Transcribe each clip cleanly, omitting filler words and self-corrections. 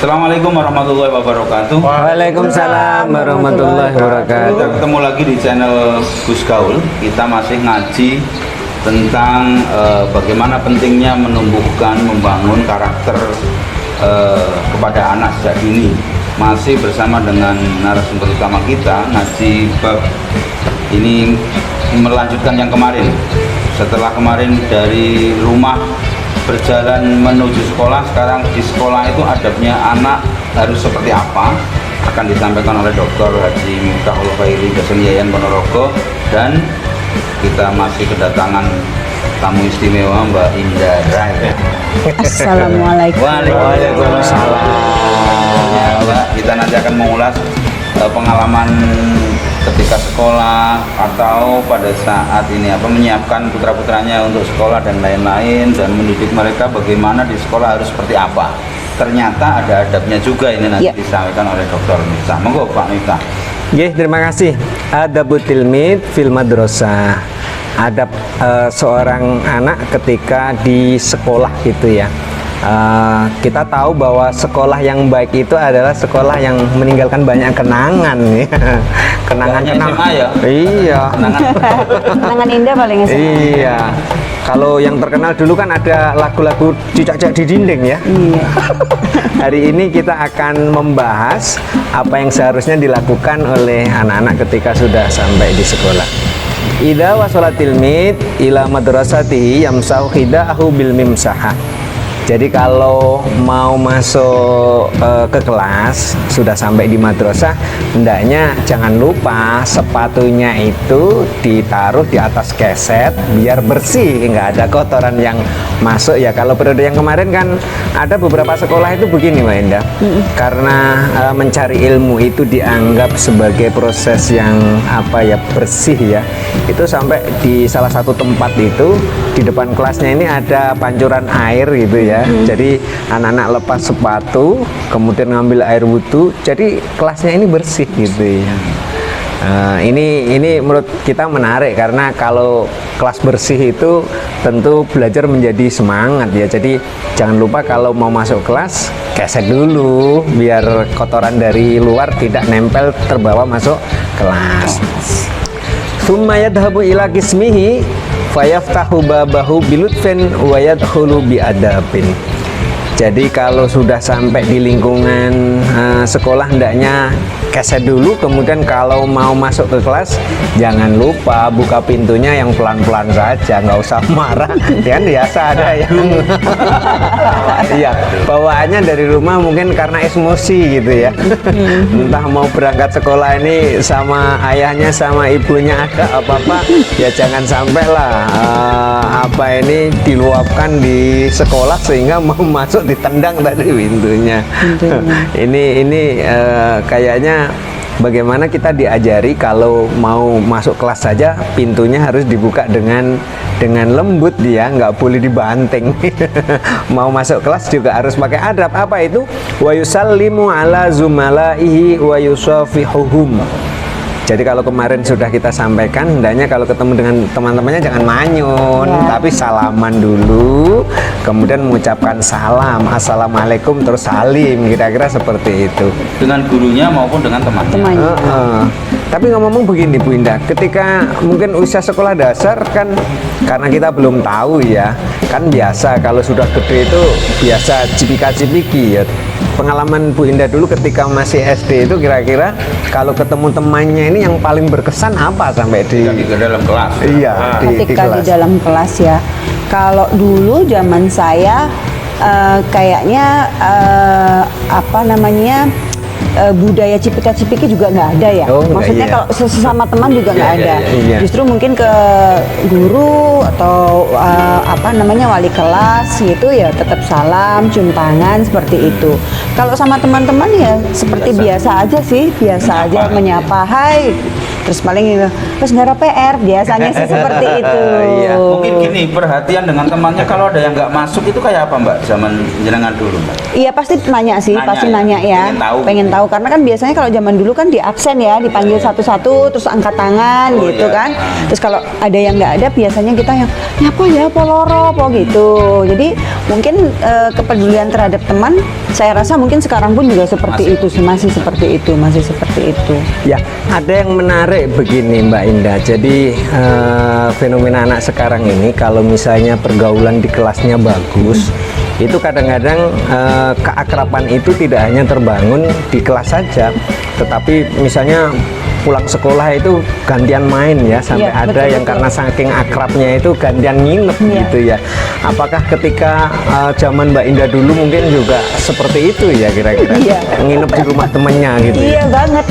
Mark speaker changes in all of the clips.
Speaker 1: Assalamualaikum warahmatullahi wabarakatuh.
Speaker 2: Waalaikumsalam warahmatullahi wabarakatuh.
Speaker 1: Kita ketemu lagi di channel Gus Gaul. Kita masih ngaji tentang bagaimana pentingnya menumbuhkan, membangun karakter kepada anak sejak dini. Masih bersama dengan narasumber utama kita, ngaji bab ini melanjutkan yang kemarin. Setelah kemarin dari rumah berjalan menuju sekolah, sekarang di sekolah itu adabnya anak harus seperti apa akan disampaikan oleh Dr. Haji Miftahul Khairi dosen Yayan Ponorogo, dan kita masih kedatangan tamu istimewa Mbak Indara.
Speaker 3: Assalamualaikum.
Speaker 1: Waalaikumsalam. Ya, Mbak, kita nanti akan mengulas pengalaman ketika sekolah atau pada saat ini menyiapkan putra-putranya untuk sekolah dan lain-lain, dan mendidik mereka bagaimana di sekolah harus seperti apa. Ternyata ada adabnya juga, ini nanti disampaikan oleh Dr. Miftah. Monggo Pak Miftah.
Speaker 2: Terima kasih. Adabut tilmid fil madrasah. Adab seorang anak ketika di sekolah gitu ya. Kita tahu bahwa sekolah yang baik itu adalah sekolah yang meninggalkan banyak kenangan ya. Kenangan-kenangan
Speaker 1: ya?
Speaker 2: Iya.
Speaker 3: Kenangan indah paling asik.
Speaker 2: Iya. Kalau yang terkenal dulu kan ada lagu-lagu dicak-cak di dinding ya.
Speaker 3: Iya.
Speaker 2: Hari ini kita akan membahas apa yang seharusnya dilakukan oleh anak-anak ketika sudah sampai di sekolah. Idza wasalatil mid ila madrasatihi yamsahu khidaahu bil mimsahah. Jadi kalau mau masuk ke kelas, sudah sampai di madrasah, hendaknya jangan lupa sepatunya itu ditaruh di atas keset biar bersih, nggak ada kotoran yang masuk ya. Kalau periode yang kemarin kan ada beberapa sekolah itu begini Mbak Indah, karena mencari ilmu itu dianggap sebagai proses yang bersih ya. Itu sampai di salah satu tempat itu di depan kelasnya ini ada pancuran air gitu ya. Jadi anak-anak lepas sepatu, kemudian ngambil air wudhu, jadi kelasnya ini bersih gitu ya. Ini menurut kita menarik, karena kalau kelas bersih itu tentu belajar menjadi semangat ya. Jadi jangan lupa kalau mau masuk kelas, keset dulu biar kotoran dari luar tidak nempel terbawa masuk kelas. Tsumma yadhabu ila qismihi fayaftahu babahu bilutfin wa yadkhulu biadabin. Jadi kalau sudah sampai di lingkungan sekolah, hendaknya keset dulu, kemudian kalau mau masuk ke kelas jangan lupa buka pintunya yang pelan-pelan saja, nggak usah marah. Kan biasa ada yang iya, bawaannya dari rumah mungkin karena emosi gitu ya. Entah mau berangkat sekolah ini sama ayahnya sama ibunya ada apa-apa, ya jangan sampai lah diluapkan di sekolah sehingga mau masuk ditendang tadi pintunya. Ini kayaknya bagaimana kita diajari kalau mau masuk kelas saja pintunya harus dibuka dengan lembut, dia nggak boleh dibanting. Mau masuk kelas juga harus pakai adab. Apa itu? Wa yusallimu ala zumalaihi wa yusafihuhum. Jadi kalau kemarin sudah kita sampaikan, hendaknya kalau ketemu dengan teman-temannya jangan manyun, tapi salaman dulu, kemudian mengucapkan salam, assalamualaikum, terus salim, kira-kira seperti itu.
Speaker 1: Dengan gurunya maupun dengan temannya.
Speaker 2: Tapi ngomong begini Bu Indah, ketika mungkin usia sekolah dasar kan, karena kita belum tahu ya, kan biasa kalau sudah gede itu biasa cipika-cipiki ya. Pengalaman Bu Indah dulu ketika masih SD itu kira-kira kalau ketemu temannya ini yang paling berkesan apa sampai di
Speaker 1: dalam kelas?
Speaker 2: Iya,
Speaker 3: ketika di dalam kelas ya. Kalau dulu zaman saya kayaknya budaya cipika-cipiki juga nggak ada ya. Maksudnya kalau sesama teman juga nggak ada. Justru mungkin ke guru atau wali kelas gitu ya tetap salam, cium tangan seperti itu. Kalau sama teman-teman ya seperti biasa aja sih, biasa aja menyapa, hai terus paling terus nggak ada PR, biasanya sih seperti itu.
Speaker 2: Iya.
Speaker 1: Mungkin gini, perhatian dengan temannya kalau ada yang nggak masuk itu kayak apa Mbak zaman jenengan dulu Mbak?
Speaker 3: Iya pasti nanya sih,
Speaker 1: Nanya
Speaker 3: pasti
Speaker 1: ya?
Speaker 3: nanya ya,
Speaker 1: Pengen tahu.
Speaker 3: karena kan biasanya kalau zaman dulu kan di absen ya, dipanggil satu-satu, terus angkat tangan
Speaker 1: Oh,
Speaker 3: gitu
Speaker 1: iya.
Speaker 3: kan. Terus kalau ada yang nggak ada, biasanya kita yang nyapa ya, poloro, po gitu. Jadi mungkin kepedulian terhadap teman, saya rasa mungkin sekarang pun juga seperti itu, masih seperti itu.
Speaker 2: Ya, ada yang menarik begini Mbak Indah. Jadi fenomena anak sekarang ini kalau misalnya pergaulan di kelasnya bagus, itu kadang-kadang keakraban itu tidak hanya terbangun di kelas saja, tetapi misalnya pulang sekolah itu gantian main ya, sampai
Speaker 3: Iya,
Speaker 2: ada
Speaker 3: betul,
Speaker 2: yang
Speaker 3: betul.
Speaker 2: karena saking akrabnya itu gantian nginep
Speaker 3: Iya.
Speaker 2: gitu ya. Apakah ketika zaman Mbak Indah dulu mungkin juga seperti itu ya kira-kira?
Speaker 3: Iya.
Speaker 2: Nginep di rumah temennya gitu ya?
Speaker 3: Iya banget.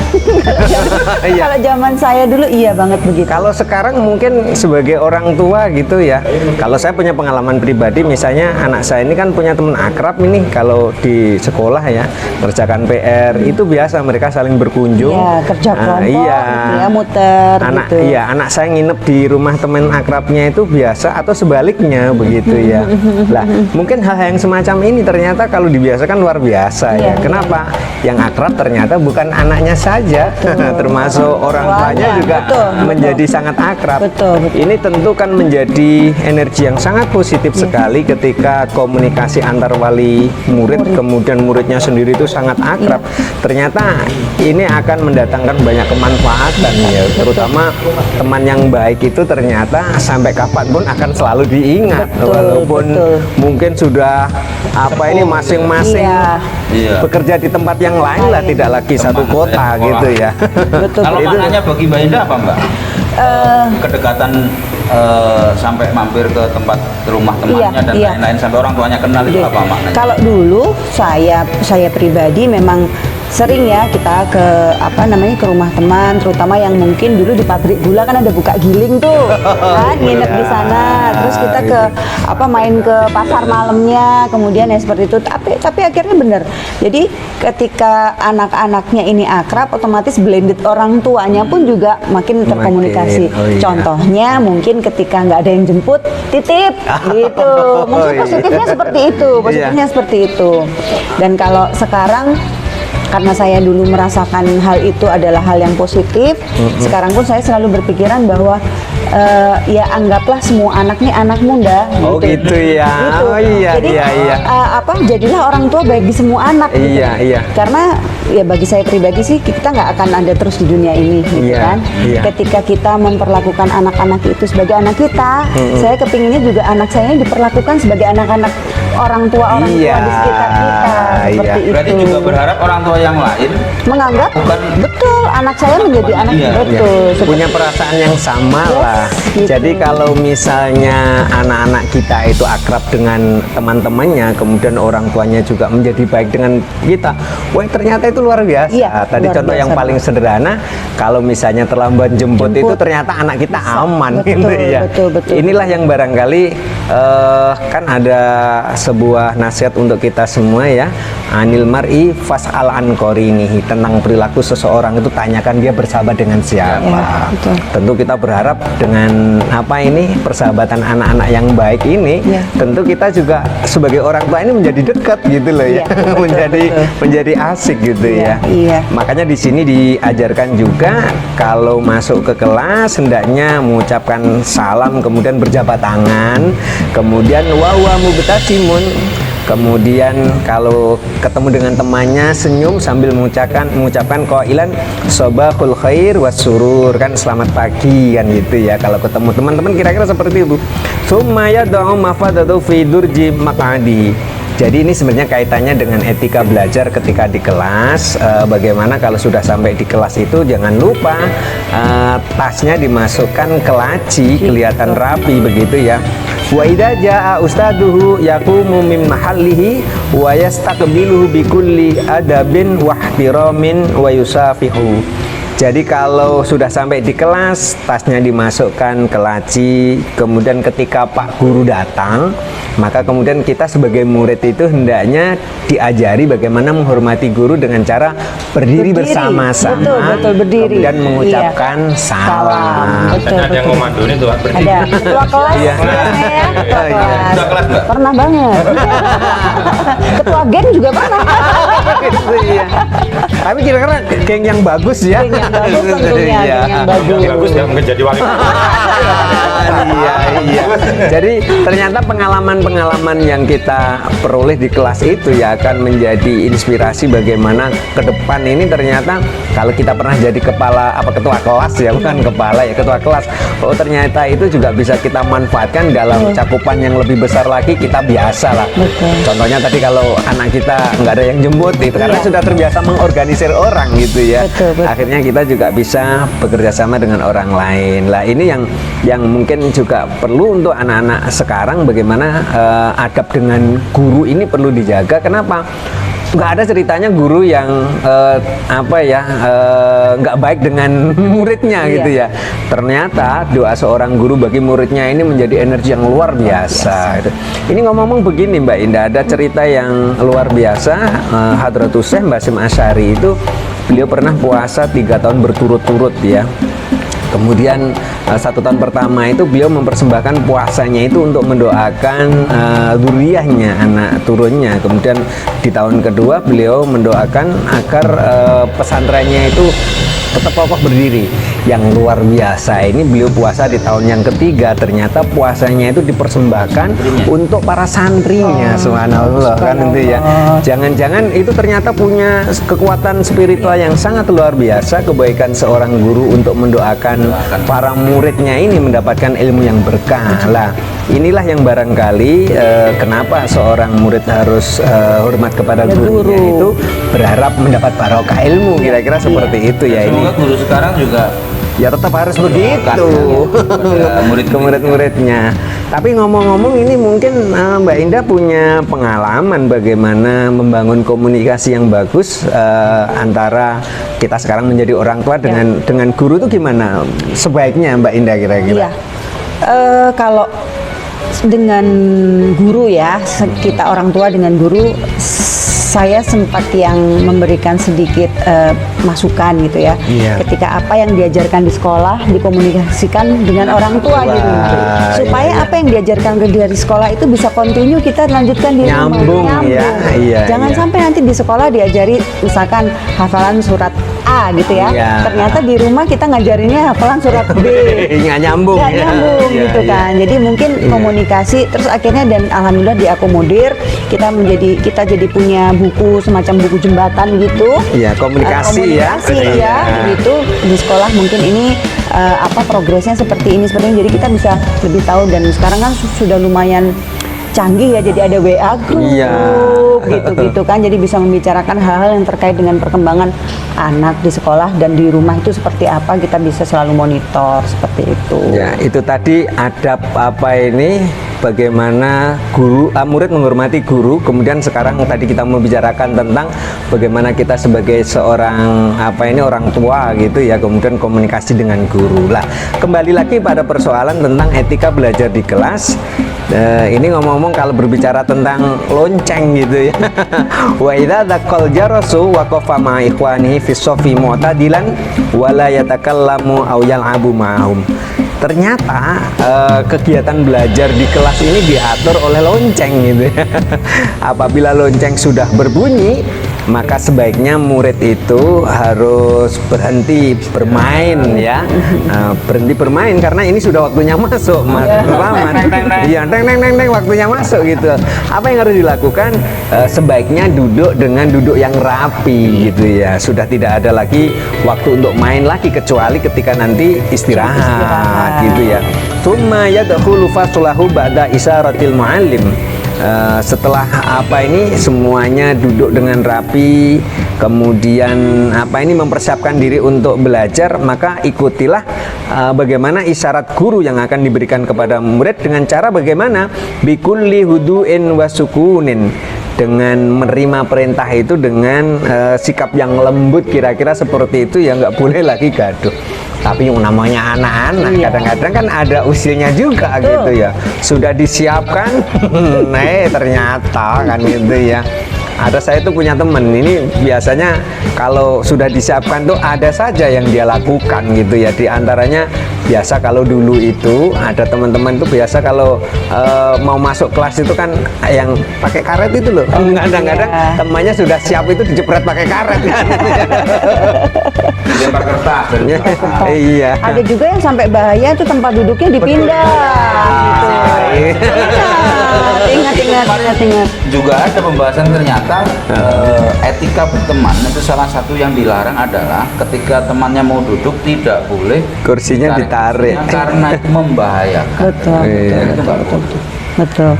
Speaker 2: Iya.
Speaker 3: Kalau zaman saya dulu iya banget begitu.
Speaker 2: Kalau sekarang mungkin sebagai orang tua gitu ya, kalau saya punya pengalaman pribadi, misalnya anak saya ini kan punya teman akrab ini, kalau di sekolah ya kerjakan PR itu biasa mereka saling berkunjung.
Speaker 3: Iya, kerja kelompok,
Speaker 2: iya.
Speaker 3: gitu ya, muter
Speaker 2: Anak
Speaker 3: gitu.
Speaker 2: iya, anak saya nginep di rumah teman akrabnya itu biasa atau sebaliknya begitu ya. Lah, mungkin hal yang semacam ini ternyata kalau dibiasakan luar biasa ya.
Speaker 3: Iya,
Speaker 2: Kenapa? Yang akrab ternyata bukan anaknya saja, termasuk orang tuanya juga
Speaker 3: betul.
Speaker 2: menjadi sangat akrab.
Speaker 3: Betul.
Speaker 2: Ini tentu kan menjadi energi yang sangat positif sekali ketika komunikasi antar wali murid, kemudian muridnya sendiri itu sangat akrab. Ternyata ini akan mendatangkan banyak kemanfaatan ya, terutama teman yang baik itu ternyata sampai kapanpun akan selalu diingat,
Speaker 3: Betul,
Speaker 2: walaupun
Speaker 3: betul.
Speaker 2: mungkin sudah apa ini masing-masing
Speaker 1: Iya.
Speaker 2: bekerja di tempat yang lain lah, tidak lagi satu
Speaker 1: Teman
Speaker 2: kota
Speaker 1: saya sekolah.
Speaker 2: gitu ya.
Speaker 3: Betul.
Speaker 1: Kalau
Speaker 2: Itu-
Speaker 1: maknanya bagi Mbak Indah apa Mbak? Kedekatan sampai mampir ke tempat rumah temannya
Speaker 3: Iya,
Speaker 1: dan
Speaker 3: iya.
Speaker 1: lain-lain sampai orang tuanya kenal itu apa maknanya?
Speaker 3: Kalau dulu saya pribadi memang sering ya kita ke ke rumah teman, terutama yang mungkin dulu di pabrik gula kan ada buka giling tuh, kan nginep di sana. Terus kita ke main ke pasar malamnya, kemudian ya seperti itu. Tapi akhirnya bener. Jadi ketika anak-anaknya ini akrab, otomatis blended orang tuanya pun juga makin terkomunikasi.
Speaker 2: Oh iya.
Speaker 3: Contohnya mungkin ketika nggak ada yang jemput, titip gitu. Mungkin
Speaker 2: iya.
Speaker 3: positifnya seperti itu, positifnya
Speaker 2: Iya.
Speaker 3: seperti itu. Dan kalau sekarang karena saya dulu merasakan hal itu adalah hal yang positif, sekarang pun saya selalu berpikiran bahwa ya anggaplah semua anak nih anakmu dah.
Speaker 2: Oh gitu ya.
Speaker 3: Gitu.
Speaker 2: Oh iya,
Speaker 3: Jadi
Speaker 2: iya.
Speaker 3: jadilah orang tua baik di semua anak. gitu.
Speaker 2: Iya, iya.
Speaker 3: Karena ya bagi saya pribadi sih kita nggak akan ada terus di dunia ini, gitu
Speaker 2: Iya,
Speaker 3: kan.
Speaker 2: iya.
Speaker 3: Ketika kita memperlakukan anak-anak itu sebagai anak kita, saya kepinginnya juga anak saya diperlakukan sebagai anak-anak orang tua
Speaker 2: Iya,
Speaker 3: di sekitar kita. Seperti
Speaker 2: iya.
Speaker 1: Berarti
Speaker 3: itu.
Speaker 1: juga berharap orang tua yang lain
Speaker 3: Menganggap
Speaker 1: Bukan-
Speaker 3: betul anak saya menjadi anak
Speaker 1: Iya,
Speaker 3: betul. seperti-
Speaker 2: Punya perasaan yang sama
Speaker 3: Yes,
Speaker 2: lah.
Speaker 3: gitu.
Speaker 2: Jadi kalau misalnya anak-anak kita itu akrab dengan teman-temannya, kemudian orang tuanya juga menjadi baik dengan kita, wah ternyata itu luar biasa.
Speaker 3: Iya,
Speaker 2: Tadi
Speaker 3: luar
Speaker 2: contoh yang
Speaker 3: biasa
Speaker 2: paling sederhana, kalau misalnya terlambat jemput itu ternyata anak kita aman
Speaker 3: Betul,
Speaker 2: gitu ya.
Speaker 3: betul.
Speaker 2: Inilah yang barangkali kan ada sebuah nasihat untuk kita semua ya. Anil mar'i fas'al an qarinihi, tentang perilaku seseorang itu tanyakan dia bersahabat dengan siapa.
Speaker 3: Ya, betul.
Speaker 2: Tentu kita berharap dengan persahabatan anak-anak yang baik ini,
Speaker 3: Ya.
Speaker 2: tentu kita juga sebagai orang tua ini menjadi dekat gitu loh ya.
Speaker 3: Iya, betul, betul.
Speaker 2: menjadi asik gitu
Speaker 3: Iya,
Speaker 2: ya.
Speaker 3: iya.
Speaker 2: Makanya di sini diajarkan juga kalau masuk ke kelas hendaknya mengucapkan salam, kemudian berjabat tangan, kemudian wa mubtasimun. Kemudian kalau ketemu dengan temannya senyum sambil mengucapkan qailan sabahul khair wasurur, kan selamat pagi kan gitu ya. Kalau ketemu teman-teman kira-kira seperti itu. Tsumma yad'u mafadatu fi durji maq'adi. Jadi ini sebenarnya kaitannya dengan etika belajar ketika di kelas. Bagaimana kalau sudah sampai di kelas itu jangan lupa tasnya dimasukkan ke laci, kelihatan rapi begitu ya. Wa idza jaa ustaduhu yaqumu min mahallihi wa yastaqbiluhu bikulli adabin wa ihtiramin wa yusafihu. Jadi kalau sudah sampai di kelas, tasnya dimasukkan ke laci, kemudian ketika Pak Guru datang, Maka kemudian kita sebagai murid itu hendaknya diajari bagaimana menghormati guru dengan cara berdiri bersama-sama,
Speaker 3: betul, berdiri.
Speaker 2: kemudian mengucapkan salam.
Speaker 3: Betul,
Speaker 4: Dan ada yang ngomandoin tuh Pak, berdiri.
Speaker 3: Ada ketua kelas,
Speaker 2: Iya.
Speaker 3: biasanya ya, ketua
Speaker 2: Oh, iya.
Speaker 3: kelas.
Speaker 1: Ketua kelas, Mbak?
Speaker 3: Pernah banget. Ketua geng juga pernah.
Speaker 2: Gitu, iya. Tapi kira-kira geng yang bagus ya.
Speaker 3: Geng yang bagus tentunya,
Speaker 2: Iya.
Speaker 3: geng yang bagus.
Speaker 4: Yang bagus nggak mungkin jadi wali kota.
Speaker 2: Iya, iya. Jadi ternyata pengalaman-pengalaman yang kita peroleh di kelas itu ya akan menjadi inspirasi bagaimana ke depan ini ternyata kalau kita pernah jadi ketua kelas ya, bukan kepala ya, ketua kelas. Oh, ternyata itu juga bisa kita manfaatkan dalam cakupan yang lebih besar lagi, kita biasa lah.
Speaker 3: Betul.
Speaker 2: Contohnya tadi kalau anak kita nggak ada yang jemput itu karena
Speaker 3: Iya.
Speaker 2: sudah terbiasa mengorganisir orang gitu ya.
Speaker 3: Betul.
Speaker 2: Akhirnya kita juga bisa bekerja sama dengan orang lain. Lah ini yang mungkin juga perlu untuk anak-anak sekarang, bagaimana adab dengan guru ini perlu dijaga. Kenapa? Nggak ada ceritanya guru yang nggak baik dengan muridnya
Speaker 3: Iya.
Speaker 2: gitu ya. Ternyata doa seorang guru bagi muridnya ini menjadi energi yang luar biasa. Gitu. Ini ngomong-ngomong begini Mbak Indah, ada cerita yang luar biasa. Hadratus Syekh Basim Asy'ari itu beliau pernah puasa 3 tahun berturut-turut ya. Kemudian 1 tahun pertama itu beliau mempersembahkan puasanya itu untuk mendoakan dzurriyyahnya, anak turunnya. Kemudian di tahun kedua beliau mendoakan agar pesantrennya itu tetap kokoh berdiri. Yang luar biasa ini beliau puasa di tahun yang ketiga, ternyata puasanya itu dipersembahkan untuk para santrinya. Subhanallah kan itu ya. Jangan-jangan itu ternyata punya kekuatan spiritual yang sangat luar biasa, kebaikan seorang guru untuk mendoakan para muridnya ini mendapatkan ilmu yang berkah. Lah, inilah yang barangkali kenapa seorang murid harus hormat kepada gurunya itu, berharap mendapat barokah ilmu, kira-kira seperti itu ya. Ini
Speaker 1: Semoga guru sekarang juga
Speaker 2: ya tetap harus begitu ke
Speaker 1: murid-murid.
Speaker 2: murid-muridnya. Tapi ngomong-ngomong ini mungkin Mbak Indah punya pengalaman bagaimana membangun komunikasi yang bagus antara kita sekarang menjadi orang tua dengan guru itu gimana sebaiknya Mbak Indah kira-kira?
Speaker 3: Iya. Kalau dengan guru ya, kita orang tua dengan guru, saya sempat yang memberikan sedikit masukan gitu ya.
Speaker 2: Iya.
Speaker 3: Ketika apa yang diajarkan di sekolah dikomunikasikan dengan orang tua di rumah, supaya
Speaker 2: iya.
Speaker 3: apa yang diajarkan dari sekolah itu bisa continue kita lanjutkan di
Speaker 2: Nyambung,
Speaker 3: rumah.
Speaker 2: ya. Iya,
Speaker 3: Jangan
Speaker 2: iya.
Speaker 3: sampai nanti di sekolah diajari misalkan hafalan surat A gitu ya.
Speaker 2: Iya.
Speaker 3: Ternyata di rumah kita ngajarinnya hafalan surat B.
Speaker 2: Nggak nyambung
Speaker 3: Nggak
Speaker 2: ya.
Speaker 3: nyambung
Speaker 2: Iya,
Speaker 3: gitu
Speaker 2: iya.
Speaker 3: kan. Jadi mungkin
Speaker 2: Iya.
Speaker 3: komunikasi terus akhirnya dan alhamdulillah diakomodir, kita jadi punya buku semacam buku jembatan gitu.
Speaker 2: Iya, komunikasi ya.
Speaker 3: ya gitu di sekolah mungkin ini progresnya seperti ini. Jadi kita bisa lebih tahu, dan sekarang kan sudah lumayan canggih ya, jadi ada WA group
Speaker 2: Iya.
Speaker 3: gitu kan, jadi bisa membicarakan hal-hal yang terkait dengan perkembangan anak di sekolah dan di rumah itu seperti apa, kita bisa selalu monitor seperti itu.
Speaker 2: Ya, itu tadi adab bagaimana murid menghormati guru. Kemudian sekarang tadi kita membicarakan tentang bagaimana kita sebagai seorang orang tua gitu ya, kemudian komunikasi dengan guru. Lah, kembali lagi pada persoalan tentang etika belajar di kelas. Ini ngomong-ngomong kalau berbicara tentang lonceng gitu ya. Wa idza dzaqal jarasu waqafa ma ikhwanihi fi shafi mu'tadilan wa la yatakallamu aw yal'abu ma'hum. Ternyata kegiatan belajar di kelas ini diatur oleh lonceng gitu ya. Apabila lonceng sudah berbunyi, maka sebaiknya murid itu harus berhenti bermain ya. Berhenti bermain karena ini sudah waktunya masuk, Mas Rahman. Iya, teng waktunya masuk gitu. Apa yang harus dilakukan? Sebaiknya duduk dengan duduk yang rapi gitu ya. Sudah tidak ada lagi waktu untuk main lagi kecuali ketika nanti istirahat gitu ya. Tsumma yadkhulu faslahu ba'da isyaratil muallim. Setelah apa ini semuanya duduk dengan rapi, kemudian apa ini mempersiapkan diri untuk belajar, maka ikutilah bagaimana isyarat guru yang akan diberikan kepada murid dengan cara bagaimana bikulli hudu'in wasukunin, dengan menerima perintah itu dengan sikap yang lembut, kira-kira seperti itu ya, nggak boleh lagi gaduh. Tapi yang namanya anak-anak kadang-kadang kan ada usilnya juga gitu ya, sudah disiapkan ternyata kan gitu ya. Ada saya tuh punya temen, ini biasanya kalau sudah disiapkan tuh ada saja yang dia lakukan gitu ya. Di antaranya biasa kalau dulu itu ada teman-teman tuh biasa kalau mau masuk kelas itu kan yang pakai karet itu loh. Kadang-kadang temannya sudah siap itu dijepret pakai karet kan.
Speaker 1: Dilempar kertas.
Speaker 2: Iya.
Speaker 3: Ada juga yang sampai bahaya tuh tempat duduknya dipindah. Gitu. Ingat.
Speaker 1: Juga ada pembahasan ternyata etika berteman itu salah satu yang dilarang adalah ketika temannya mau duduk tidak boleh
Speaker 2: kursinya ditarik
Speaker 1: karena itu membahayakan.
Speaker 3: Betul.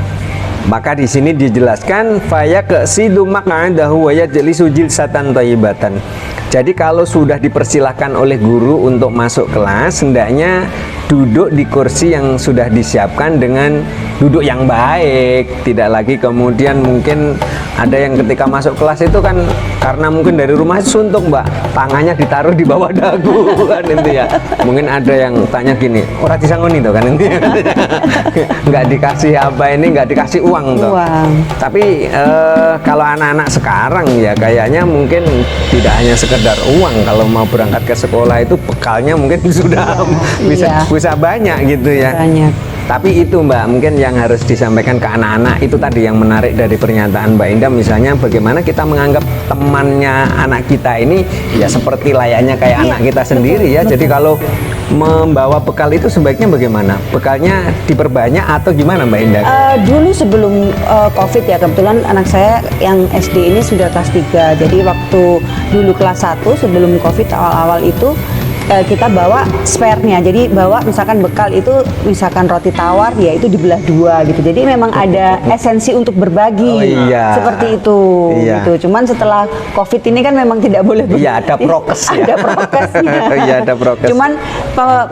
Speaker 2: Maka di sini dijelaskan faya kesidu maq'adahu wa yajlisu jilsatan thayyibatan. Jadi kalau sudah dipersilahkan oleh guru untuk masuk kelas, hendaknya duduk di kursi yang sudah disiapkan dengan duduk yang baik, tidak lagi kemudian mungkin ada yang ketika masuk kelas itu kan karena mungkin dari rumah suntuk mbak, tangannya ditaruh di bawah dagu kan itu ya. Mungkin ada yang tanya gini, ora disangoni tuh kan itu nggak dikasih apa ini, nggak dikasih uang tuh. Tapi kalau anak-anak sekarang ya kayaknya mungkin tidak hanya sekedar uang, kalau mau berangkat ke sekolah itu bekalnya mungkin sudah bisa banyak gitu ya. Tapi itu Mbak, mungkin yang harus disampaikan ke anak-anak itu tadi yang menarik dari pernyataan Mbak Indah, misalnya bagaimana kita menganggap temannya anak kita ini ya seperti layaknya kayak anak kita sendiri ya. Jadi kalau membawa bekal itu sebaiknya bagaimana? Bekalnya diperbanyak atau gimana Mbak Indah?
Speaker 3: Dulu sebelum COVID ya, kebetulan anak saya yang SD ini sudah kelas 3. Jadi waktu dulu kelas 1 sebelum COVID awal-awal itu kita bawa spare-nya, jadi bawa misalkan bekal itu misalkan roti tawar ya itu dibelah 2 gitu, jadi memang ada esensi untuk berbagi seperti itu gitu. Cuman setelah COVID ini kan memang tidak boleh
Speaker 2: ada prokes ya.
Speaker 3: Ada prokesnya.
Speaker 2: Ada prokes.
Speaker 3: Cuman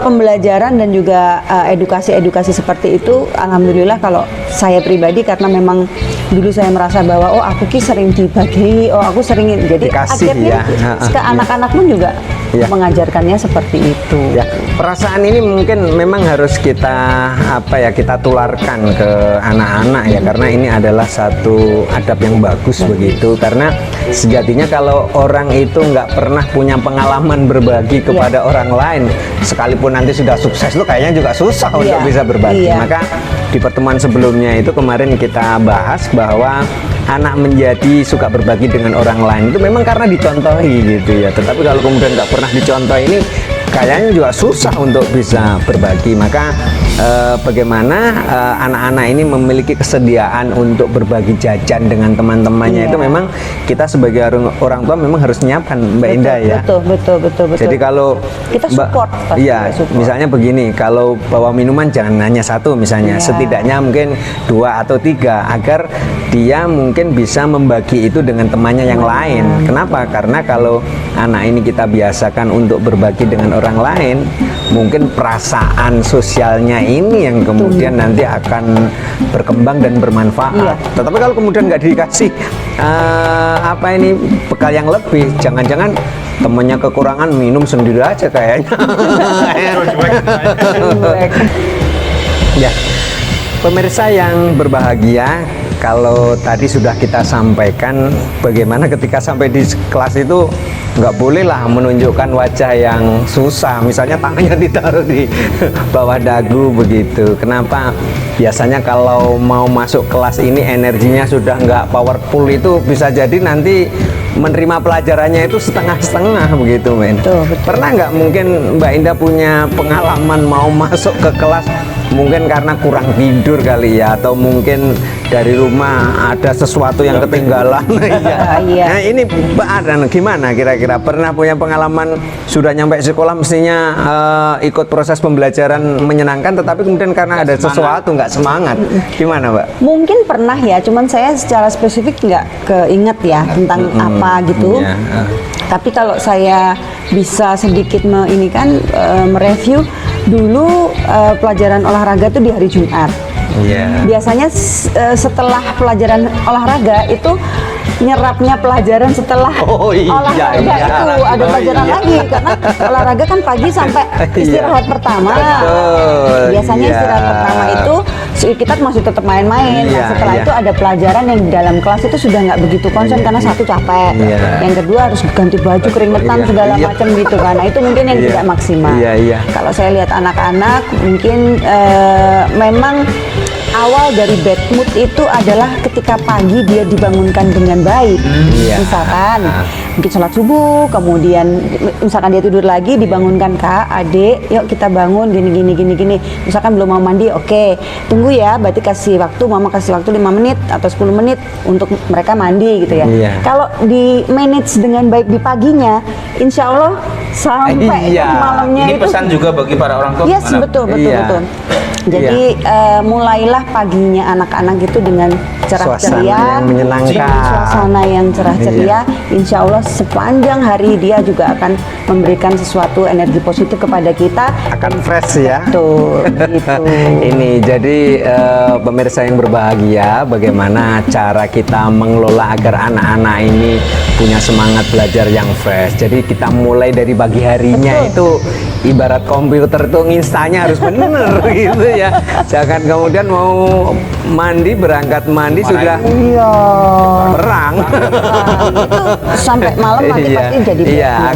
Speaker 3: pembelajaran dan juga edukasi seperti itu alhamdulillah kalau saya pribadi, karena memang dulu saya merasa bahwa oh aku sering dibagi, oh aku sering, jadi
Speaker 2: dikasih,
Speaker 3: akhirnya ke anak-anak pun juga mengajarkannya seperti itu.
Speaker 2: Ya, perasaan ini mungkin memang harus kita kita tularkan ke anak-anak ya, karena ini adalah satu adab yang bagus begitu. Karena sejatinya kalau orang itu nggak pernah punya pengalaman berbagi kepada orang lain, sekalipun nanti sudah sukses itu kayaknya juga susah untuk bisa berbagi. Maka di pertemuan sebelumnya itu kemarin kita bahas bahwa anak menjadi suka berbagi dengan orang lain itu memang karena dicontohi gitu ya. Tetapi kalau kemudian nggak pernah dicontoh ini kayaknya juga susah untuk bisa berbagi. Maka bagaimana anak-anak ini memiliki kesediaan untuk berbagi jajan dengan teman-temannya itu memang kita sebagai orang tua memang harus nyiapkan Mbak Indah ya.
Speaker 3: Betul.
Speaker 2: Jadi kalau
Speaker 3: kita support,
Speaker 2: misalnya begini, kalau bawa minuman jangan hanya satu misalnya, setidaknya mungkin 2 atau 3 agar dia mungkin bisa membagi itu dengan temannya yang lain. Kenapa? Karena kalau anak ini kita biasakan untuk berbagi dengan orang lain, mungkin perasaan sosialnya ini yang kemudian nanti akan berkembang dan bermanfaat. Tetapi kalau kemudian nggak dikasih bekal yang lebih, jangan-jangan temennya kekurangan minum sendiri aja kayaknya. Ya, pemirsa yang berbahagia, kalau tadi sudah kita sampaikan bagaimana ketika sampai di kelas itu nggak bolehlah menunjukkan wajah yang susah, misalnya tangannya ditaruh di bawah dagu begitu. Kenapa? Biasanya kalau mau masuk kelas ini energinya sudah nggak powerful, itu bisa jadi nanti menerima pelajarannya itu setengah-setengah begitu men. Pernah nggak mungkin Mbak Indah punya pengalaman mau masuk ke kelas mungkin karena kurang tidur kali ya, atau mungkin dari rumah ada sesuatu yang ketinggalan.
Speaker 3: Iya.
Speaker 2: Nah, ini Mbak Adan gimana kira-kira, pernah punya pengalaman sudah nyampe sekolah mestinya ikut proses pembelajaran menyenangkan, tetapi kemudian karena ada sesuatu nggak semangat, gimana Mbak?
Speaker 3: Mungkin pernah ya, cuman saya secara spesifik nggak keinget ya tentang apa gitu.
Speaker 2: Iya.
Speaker 3: Tapi kalau saya bisa sedikit mereview dulu pelajaran olahraga tuh di hari Jumat.
Speaker 2: Iya.
Speaker 3: Biasanya setelah pelajaran olahraga itu nyerapnya pelajaran setelah olahraga itu ada pelajaran lagi, karena olahraga kan pagi sampai istirahat pertama. Biasanya istirahat pertama itu kita masih tetap main-main. Nah, setelah itu ada pelajaran yang di dalam kelas itu sudah nggak begitu konsen karena satu capek, yang kedua harus ganti baju keringetan segala macam gitu kan. Nah, itu mungkin yang tidak maksimal. Kalau saya lihat anak-anak mungkin memang awal dari bad mood itu adalah ketika pagi dia dibangunkan dengan baik. Misalkan mungkin sholat subuh, kemudian misalkan dia tidur lagi, dibangunkan, Kak, Adik, yuk kita bangun gini. Misalkan belum mau mandi, oke, tunggu ya, berarti kasih waktu, Mama kasih waktu 5 menit atau 10 menit untuk mereka mandi gitu ya. Kalau di manage dengan baik di paginya, insya Allah sampai malamnya
Speaker 1: ini
Speaker 3: itu.
Speaker 1: pesan juga bagi para orang tua.
Speaker 3: Yes, betul. Jadi mulailah paginya anak-anak itu dengan cerah ceria,
Speaker 2: yang menyenangkan,
Speaker 3: suasana yang cerah ceria. Insya Allah sepanjang hari dia juga akan memberikan sesuatu energi positif kepada kita.
Speaker 2: Akan fresh ya.
Speaker 3: Betul, gitu.
Speaker 2: Ini jadi pemirsa yang berbahagia, bagaimana cara kita mengelola agar anak-anak ini punya semangat belajar yang fresh. Jadi kita mulai dari pagi harinya itu ibarat komputer tuh nginstalnya harus bener gitu ya. Jangan kemudian mau mandi, berangkat mandi sudah perang.
Speaker 3: Itu sampai malam nanti pasti jadi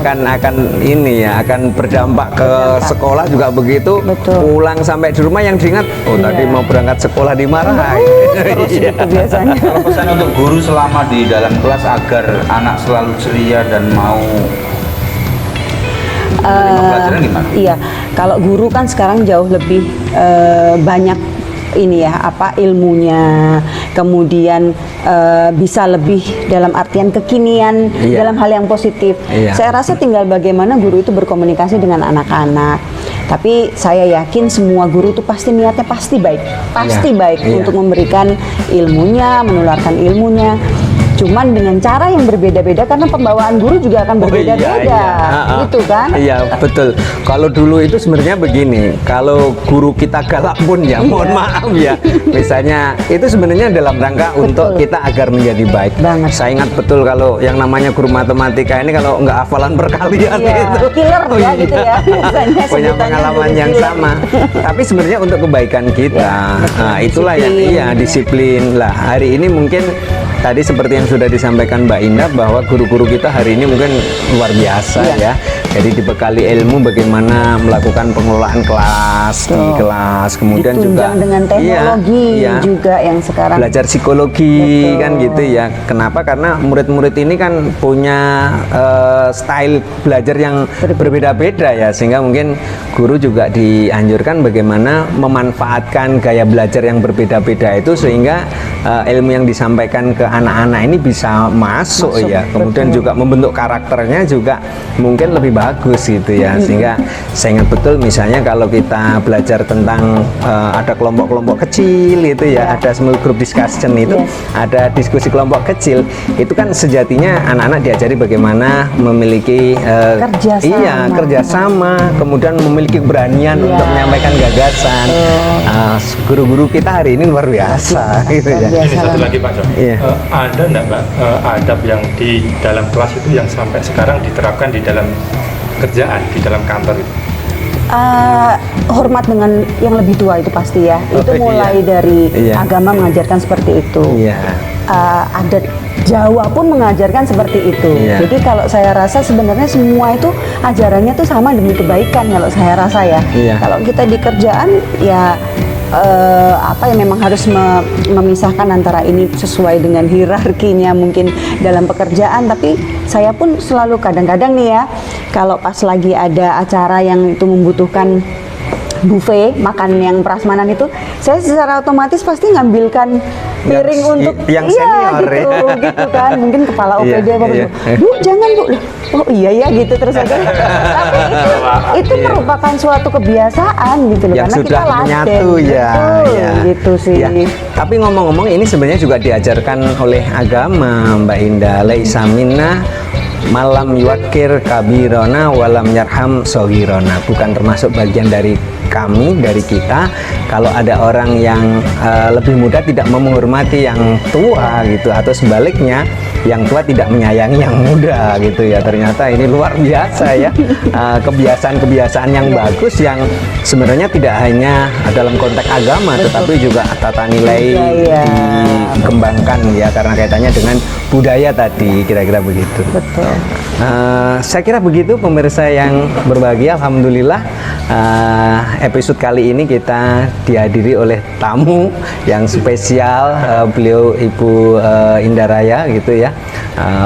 Speaker 2: akan ini ya, akan berdampak ke sekolah juga begitu. Pulang sampai di rumah yang diingat, tadi mau berangkat sekolah dimarahin.
Speaker 3: Biasanya.
Speaker 1: Kalau pesan untuk guru selama di dalam kelas agar anak selalu ceria dan mau pelajaran gimana?
Speaker 3: Iya, kalau guru kan sekarang jauh lebih banyak ini ya, ilmunya, kemudian bisa lebih dalam artian kekinian dalam hal yang positif. Saya rasa tinggal bagaimana guru itu berkomunikasi dengan anak-anak. Tapi saya yakin semua guru itu pasti niatnya pasti baik untuk memberikan ilmunya, menularkan ilmunya. Cuman dengan cara yang berbeda-beda karena pembawaan guru juga akan berbeda-beda, gitu kan?
Speaker 2: Iya, betul. Kalau dulu itu sebenarnya begini, kalau guru kita galak pun ya, mohon maaf ya. Misalnya itu sebenarnya dalam rangka untuk kita agar menjadi baik. Saya ingat betul kalau yang namanya guru matematika ini kalau nggak hafalan perkalian itu
Speaker 3: killer ya gitu ya.
Speaker 2: Punya pengalaman yang sama. Tapi sebenarnya untuk kebaikan kita. Nah, itulah yang disiplin lah. Hari ini mungkin tadi seperti yang sudah disampaikan Mbak Indah bahwa guru-guru kita hari ini mungkin luar biasa ya. Jadi dibekali ilmu bagaimana melakukan pengelolaan kelas di kelas, kemudian juga
Speaker 3: dengan teknologi juga yang sekarang
Speaker 2: belajar psikologi kan gitu ya. Kenapa? Karena murid-murid ini kan punya style belajar yang berbeda-beda ya, sehingga mungkin guru juga dianjurkan bagaimana memanfaatkan gaya belajar yang berbeda-beda itu sehingga ilmu yang disampaikan ke anak-anak ini bisa masuk ya. Kemudian juga membentuk karakternya juga mungkin lebih bagus gitu ya. Sehingga saya ingat betul misalnya kalau kita belajar tentang ada kelompok-kelompok kecil itu ya, ada small group discussion itu, ada diskusi kelompok kecil, itu kan sejatinya anak-anak diajari bagaimana memiliki kerjasama, kemudian memiliki keberanian untuk menyampaikan gagasan. Guru-guru kita hari ini luar biasa gitu ya.
Speaker 4: Ini satu lagi Pak John, ada enggak Mbak adab yang di dalam kelas itu yang sampai sekarang diterapkan di dalam kerjaan, di dalam kantor itu?
Speaker 3: Hormat dengan yang lebih tua itu pasti ya. Itu mulai dari agama mengajarkan seperti itu. Adat Jawa pun mengajarkan seperti itu. Jadi kalau saya rasa sebenarnya semua itu ajarannya tuh sama demi kebaikan kalau saya rasa ya. Kalau kita di kerjaan ya memang harus memisahkan antara ini sesuai dengan hierarkinya mungkin dalam pekerjaan. Tapi saya pun selalu kadang-kadang nih ya, kalau pas lagi ada acara yang itu membutuhkan buffet makan yang prasmanan itu, saya secara otomatis pasti ngambilkan piring untuk
Speaker 2: yang senior
Speaker 3: gitu kan, mungkin kepala OPD apa gitu. Bu jangan Bu, oh iya ya gitu terus aja. Tapi itu merupakan suatu kebiasaan gitu loh,
Speaker 2: yang
Speaker 3: karena
Speaker 2: sudah
Speaker 3: kita
Speaker 2: menyatu ya,
Speaker 3: betul, gitu sih.
Speaker 2: Ya. Tapi ngomong-ngomong ini sebenarnya juga diajarkan oleh agama Mbak Indah, laisa minna malam yuwakir kabirona walam yarham sohirona, bukan termasuk bagian dari kami, dari kita kalau ada orang yang lebih muda tidak menghormati yang tua gitu, atau sebaliknya yang tua tidak menyayangi yang muda gitu ya. Ternyata ini luar biasa ya, kebiasaan-kebiasaan yang bagus yang sebenarnya tidak hanya dalam konteks agama, tetapi juga tata nilai dikembangkan ya, karena kaitannya dengan budaya tadi, kira-kira begitu.
Speaker 3: Betul.
Speaker 2: Saya kira begitu pemirsa yang berbahagia. Alhamdulillah episode kali ini kita dihadiri oleh tamu yang spesial, beliau Ibu Indah Raya gitu ya,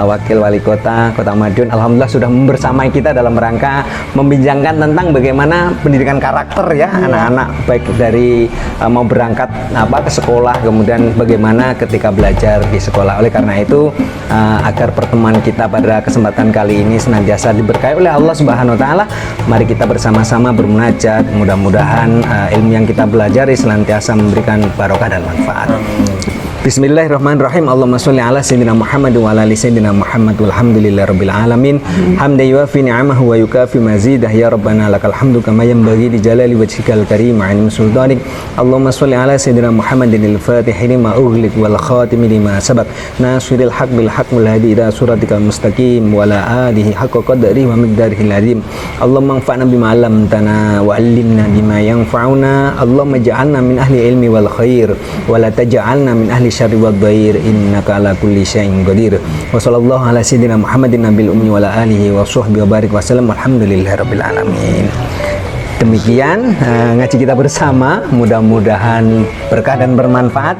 Speaker 2: Wakil Wali Kota Madiun. Alhamdulillah sudah bersamai kita dalam rangka membincangkan tentang bagaimana pendidikan karakter ya anak-anak, baik dari mau berangkat ke sekolah, kemudian bagaimana ketika belajar di sekolah. Oleh karena itu agar pertemuan kita pada kesempatan kali ini senantiasa diberkahi oleh Allah Subhanahu wa taala, mari kita bersama-sama bermunajat, mudah-mudahan ilmu yang kita pelajari senantiasa memberikan barokah dan manfaat. Bismillahirrahmanirrahim. Allahumma sholli ala sayyidina Muhammad wa ala ali sayyidina Muhammad walhamdulillahirabbil alamin. Hamdan yuwafi ni'amahu wa yukafi mazidah, ya rabbana lakal hamdu kama yanbaghi li jalali wajhikal karim wa 'azimi sultanik. Allahumma sholli ala sayyidina Muhammadin al-fatihi lima ughliq wal khatimi lima sabaq, nasiril haqq bil haqq wal hadi ila siratikal mustaqim wa ala alihi haqqa qadrihi wa miqdarihil azim. Allahumma anfa'na bima 'allamtana wa 'allimna bima yanfa'una. Allahumma ij'alna min ahli ilmi wal khair wa la taj'alna min ahli syarri wad dhair, innaka ala kulli syai'in qadir. Wa sallallahu ala sayyidina Muhammadin nabil ummi wa ala alihi wa sahbihi wa barik wa sallam. Alhamdulillahirabbil alamin. Demikian ngaji kita bersama, mudah-mudahan berkah dan bermanfaat.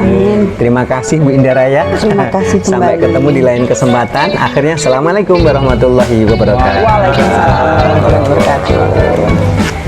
Speaker 2: Terima kasih Bu Indah Raya.
Speaker 3: Terima kasih kembali.
Speaker 2: Sampai ketemu di lain kesempatan. Akhirnya assalamualaikum warahmatullahi wabarakatuh.
Speaker 3: Waalaikumsalam warahmatullahi wabarakatuh.